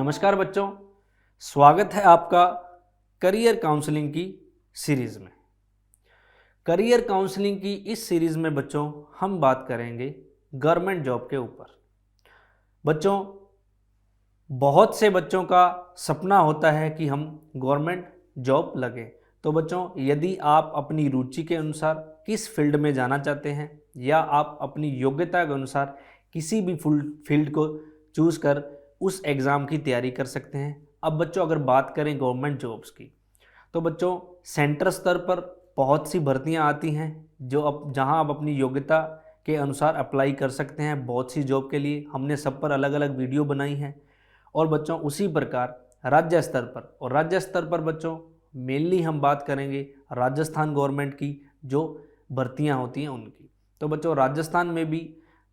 नमस्कार बच्चों, स्वागत है आपका करियर काउंसलिंग की सीरीज़ में। करियर काउंसलिंग की इस सीरीज़ में बच्चों हम बात करेंगे गवर्नमेंट जॉब के ऊपर। बच्चों, बहुत से बच्चों का सपना होता है कि हम गवर्नमेंट जॉब लगे। तो बच्चों, यदि आप अपनी रुचि के अनुसार किस फील्ड में जाना चाहते हैं या आप अपनी योग्यता के अनुसार किसी भी फील्ड को चूज़ कर उस एग्ज़ाम की तैयारी कर सकते हैं। अब बच्चों, अगर बात करें गवर्नमेंट जॉब्स की, तो बच्चों सेंटर स्तर पर बहुत सी भर्तियां आती हैं जो अब जहां आप अपनी योग्यता के अनुसार अप्लाई कर सकते हैं। बहुत सी जॉब के लिए हमने सब पर अलग अलग वीडियो बनाई हैं। और बच्चों उसी प्रकार राज्य स्तर पर बच्चों मेनली हम बात करेंगे राजस्थान गवर्नमेंट की जो भर्तियां होती हैं उनकी। तो बच्चों, राजस्थान में भी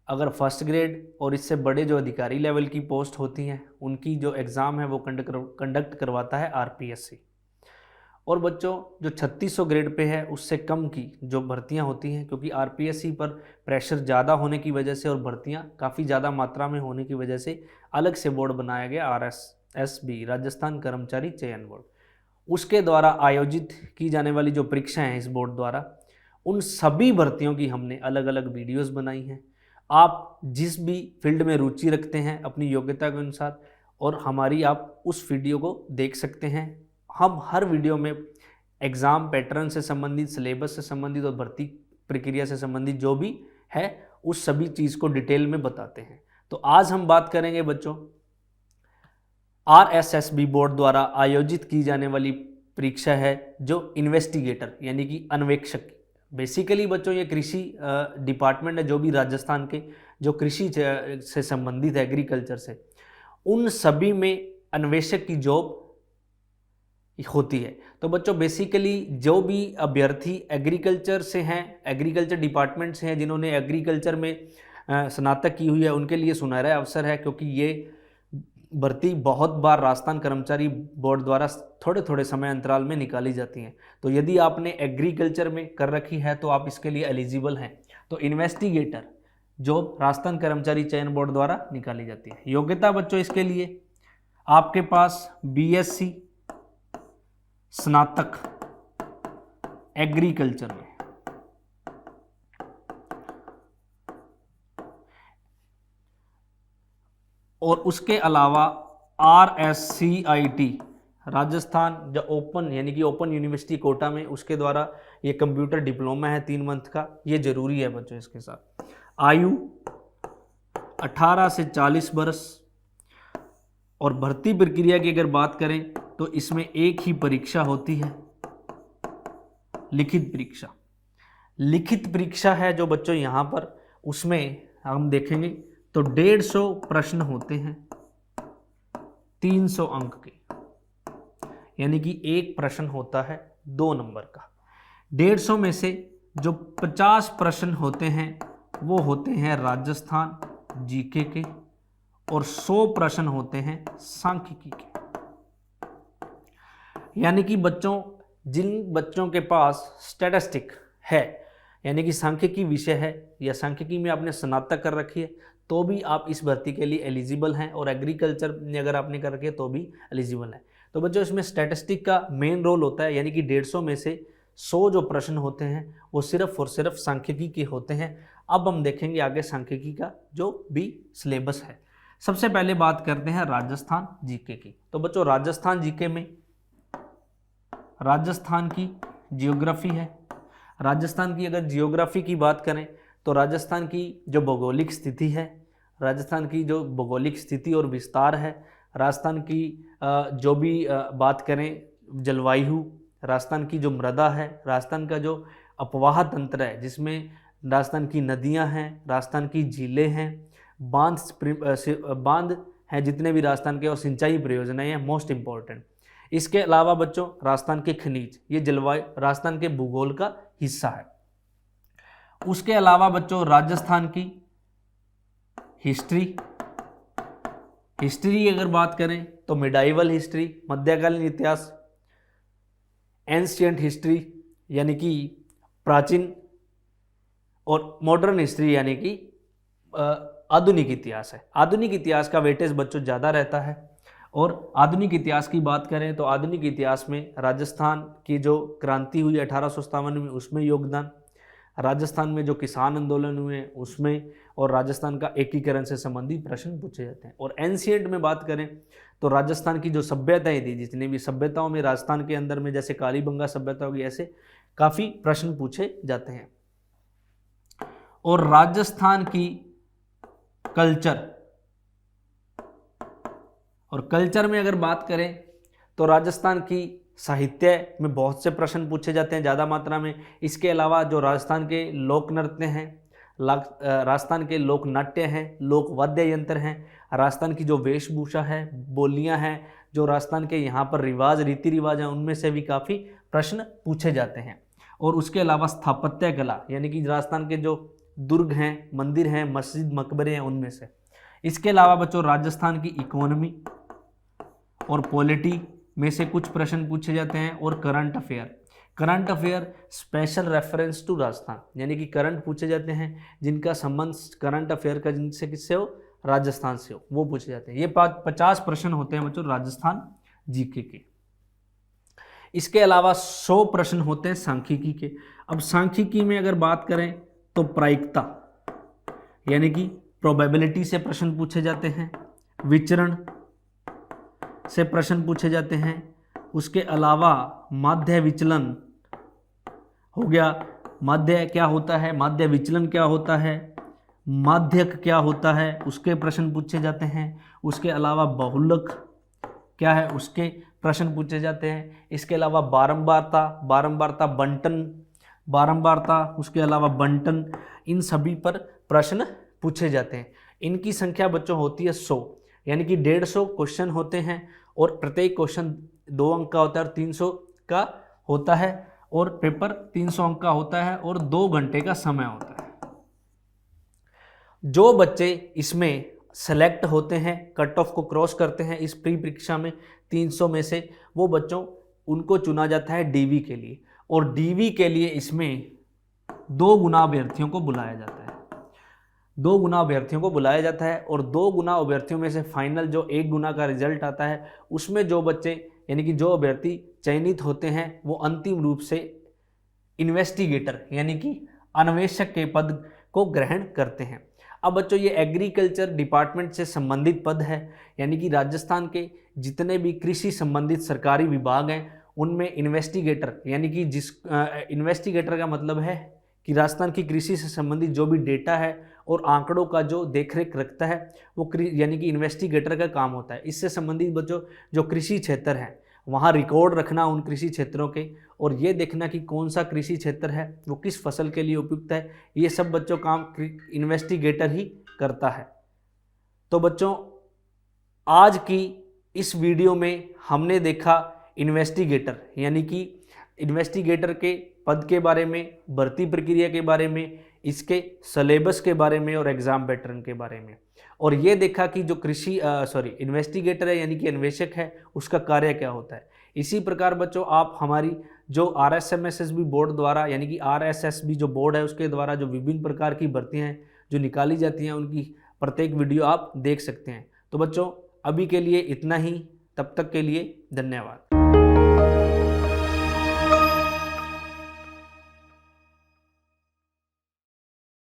अगर फर्स्ट ग्रेड और इससे बड़े जो अधिकारी लेवल की पोस्ट होती हैं उनकी जो एग्ज़ाम है वो कंडक्ट करवाता है आरपीएससी। और बच्चों, जो 3600 ग्रेड पे है उससे कम की जो भर्तियां होती हैं, क्योंकि आरपीएससी पर प्रेशर ज़्यादा होने की वजह से और भर्तियां काफ़ी ज़्यादा मात्रा में होने की वजह से अलग से बोर्ड बनाया गया आरएसएसबी, राजस्थान कर्मचारी चयन बोर्ड। उसके द्वारा आयोजित की जाने वाली जो परीक्षाएं हैं इस बोर्ड द्वारा, उन सभी भर्तियों की हमने अलग अलग वीडियोस बनाई हैं। आप जिस भी फील्ड में रुचि रखते हैं अपनी योग्यता के अनुसार और हमारी आप उस वीडियो को देख सकते हैं। हम हर वीडियो में एग्ज़ाम पैटर्न से संबंधित, सिलेबस से संबंधित और भर्ती प्रक्रिया से संबंधित जो भी है उस सभी चीज़ को डिटेल में बताते हैं। तो आज हम बात करेंगे बच्चों आरएसएसबी बोर्ड द्वारा आयोजित की जाने वाली परीक्षा है जो इन्वेस्टिगेटर यानी कि अन्वेक्षक। बेसिकली बच्चों ये कृषि डिपार्टमेंट है, जो भी राजस्थान के जो कृषि से संबंधित है, एग्रीकल्चर से, उन सभी में अन्वेषक की जॉब होती है। तो बच्चों बेसिकली जो भी अभ्यर्थी एग्रीकल्चर से हैं, एग्रीकल्चर डिपार्टमेंट से हैं, जिन्होंने एग्रीकल्चर में स्नातक की हुई है, उनके लिए सुनहरा अवसर है, क्योंकि ये भर्ती बहुत बार राजस्थान कर्मचारी बोर्ड द्वारा थोड़े थोड़े समय अंतराल में निकाली जाती हैं। तो यदि आपने एग्रीकल्चर में कर रखी है तो आप इसके लिए एलिजिबल हैं। तो इन्वेस्टिगेटर जॉब राजस्थान कर्मचारी चयन बोर्ड द्वारा निकाली जाती है। योग्यता बच्चों इसके लिए आपके पास बीएससी स्नातक एग्रीकल्चर में, और उसके अलावा आरएससीआईटी राजस्थान जो ओपन यानी कि ओपन यूनिवर्सिटी कोटा में, उसके द्वारा ये कंप्यूटर डिप्लोमा है 3 मंथ का, ये जरूरी है बच्चों। इसके साथ आयु 18 से 40 वर्ष। और भर्ती प्रक्रिया की अगर बात करें तो इसमें एक ही परीक्षा होती है, लिखित परीक्षा। लिखित परीक्षा है जो बच्चों यहाँ पर, उसमें हम देखेंगे तो 150 प्रश्न होते हैं 300 अंक के, यानी कि एक प्रश्न होता है 2 नंबर का। 150 में से जो 50 प्रश्न होते हैं वो होते हैं राजस्थान जीके के, और 100 प्रश्न होते हैं सांख्यिकी के। यानी कि बच्चों, जिन बच्चों के पास स्टैटिस्टिक है यानी कि सांख्यिकी विषय है या सांख्यिकी में आपने स्नातक कर रखी है तो भी आप इस भर्ती के लिए एलिजिबल हैं, और एग्रीकल्चर में अगर आपने कर रखी है तो भी एलिजिबल है। तो बच्चों इसमें स्टैटिस्टिक का मेन रोल होता है, यानी कि 150 में से 100 जो प्रश्न होते हैं वो सिर्फ और सिर्फ सांख्यिकी के होते हैं। अब हम देखेंगे आगे सांख्यिकी का जो भी सिलेबस है। सबसे पहले बात करते हैं राजस्थान जीके की। तो बच्चों राजस्थान जीके में राजस्थान की जियोग्राफी है। राजस्थान की अगर जियोग्राफी की बात करें तो राजस्थान की जो भौगोलिक स्थिति है, राजस्थान की जो भौगोलिक स्थिति और विस्तार है, राजस्थान की जो भी बात करें जलवायु, राजस्थान की जो मृदा है, राजस्थान का जो अपवाह तंत्र है जिसमें राजस्थान की नदियां हैं, राजस्थान की झीलें हैं, बांध हैं जितने भी राजस्थान के, और सिंचाई परियोजनाएं हैं मोस्ट इम्पॉर्टेंट। इसके अलावा बच्चों राजस्थान के खनिज, ये जलवायु राजस्थान के भूगोल का हिस्सा है। उसके अलावा बच्चों राजस्थान की हिस्ट्री अगर बात करें तो मिडाइवल हिस्ट्री, मध्यकालीन इतिहास, एंशिएंट हिस्ट्री यानी कि प्राचीन, और मॉडर्न हिस्ट्री यानी कि आधुनिक इतिहास है। आधुनिक इतिहास का वेटेज बच्चों ज़्यादा रहता है। और आधुनिक इतिहास की बात करें तो आधुनिक इतिहास में राजस्थान की जो क्रांति हुई 1857 में उसमें योगदान, राजस्थान में जो किसान आंदोलन हुए उसमें, और राजस्थान का एकीकरण से संबंधित प्रश्न पूछे जाते हैं। और एंशिएंट में बात करें तो राजस्थान की जो सभ्यताएं थी, जितनी भी सभ्यताओं में राजस्थान के अंदर में, जैसे कालीबंगा सभ्यता होगी, ऐसे काफ़ी प्रश्न पूछे जाते हैं। और राजस्थान की कल्चर, और कल्चर में अगर बात करें तो राजस्थान की साहित्य में बहुत से प्रश्न पूछे जाते हैं ज़्यादा मात्रा में। इसके अलावा जो राजस्थान के लोक नृत्य हैं, राजस्थान के लोक नाट्य हैं, लोक वाद्य यंत्र हैं, राजस्थान की जो वेशभूषा है, बोलियां हैं, जो राजस्थान के यहाँ पर रिवाज, रीति रिवाज हैं, उनमें से भी काफ़ी प्रश्न पूछे जाते हैं। और उसके अलावा स्थापत्य कला, यानी कि राजस्थान के जो दुर्ग हैं, मंदिर हैं, मस्जिद, मकबरे हैं, उनमें से। इसके अलावा बच्चों राजस्थान की इकोनॉमी और पॉलिटी में से कुछ प्रश्न पूछे जाते हैं। और current affair special reference to Rajasthan, यानी कि करंट पूछे जाते हैं जिनका संबंध करंट अफेयर का जिनसे किससे हो, राजस्थान से हो, वो पूछे जाते हैं। ये 50 प्रश्न होते हैं बच्चों राजस्थान जीके के। इसके अलावा 100 प्रश्न होते हैं सांख्यिकी के। अब सांख्यिकी में अगर बात करें तो प्रायिकता यानी कि प्रोबेबिलिटी से प्रश्न पूछे जाते हैं, विचरण से प्रश्न पूछे जाते हैं। उसके अलावा माध्य विचलन हो गया, माध्य क्या होता है, माध्य विचलन क्या होता है, माध्यक क्या होता है, उसके प्रश्न पूछे जाते हैं। उसके अलावा बहुलक क्या है, उसके प्रश्न पूछे जाते हैं। इसके अलावा बारंबारता बंटन, उसके अलावा बंटन, इन सभी पर प्रश्न पूछे जाते हैं। इनकी संख्या बच्चों होती है 100, यानी कि 150 क्वेश्चन होते हैं और प्रत्येक क्वेश्चन 2 अंक का होता है और 300 का होता है, और पेपर 300 अंक का होता है और 2 घंटे का समय होता है। जो बच्चे इसमें सेलेक्ट होते हैं, कट ऑफ को क्रॉस करते हैं इस प्री परीक्षा में 300 में से, वो बच्चों उनको चुना जाता है डीवी के लिए। और डीवी के लिए इसमें 2 गुना अभ्यर्थियों को बुलाया जाता है, 2 गुना अभ्यर्थियों को बुलाया जाता है। और 2 गुना अभ्यर्थियों में से फाइनल जो 1 गुना का रिजल्ट आता है, उसमें जो बच्चे यानी कि जो अभ्यर्थी चयनित होते हैं वो अंतिम रूप से इन्वेस्टिगेटर यानी कि अन्वेषक के पद को ग्रहण करते हैं। अब बच्चों ये एग्रीकल्चर डिपार्टमेंट से संबंधित पद है, यानी कि राजस्थान के जितने भी कृषि संबंधित सरकारी विभाग हैं उनमें इन्वेस्टिगेटर, यानी कि इन्वेस्टिगेटर का मतलब है कि राजस्थान की कृषि से संबंधित जो भी डेटा है और आंकड़ों का जो देखरेख रखता है वो यानी कि इन्वेस्टिगेटर का काम होता है। इससे संबंधित बच्चों जो कृषि क्षेत्र है वहाँ रिकॉर्ड रखना उन कृषि क्षेत्रों के, और ये देखना कि कौन सा कृषि क्षेत्र है वो किस फसल के लिए उपयुक्त है, ये सब बच्चों काम इन्वेस्टिगेटर ही करता है। तो बच्चों आज की इस वीडियो में हमने देखा इन्वेस्टिगेटर, यानी कि इन्वेस्टिगेटर के पद के बारे में, भर्ती प्रक्रिया के बारे में, इसके सिलेबस के बारे में और एग्जाम पैटर्न के बारे में। और ये देखा कि जो इन्वेस्टिगेटर है यानी कि अन्वेषक है उसका कार्य क्या होता है। इसी प्रकार बच्चों आप हमारी जो RSMSSB बोर्ड द्वारा यानी कि RSSB जो बोर्ड है उसके द्वारा जो विभिन्न प्रकार की भर्तियाँ हैं जो निकाली जाती हैं उनकी प्रत्येक वीडियो आप देख सकते हैं। तो बच्चों अभी के लिए इतना ही, तब तक के लिए धन्यवाद।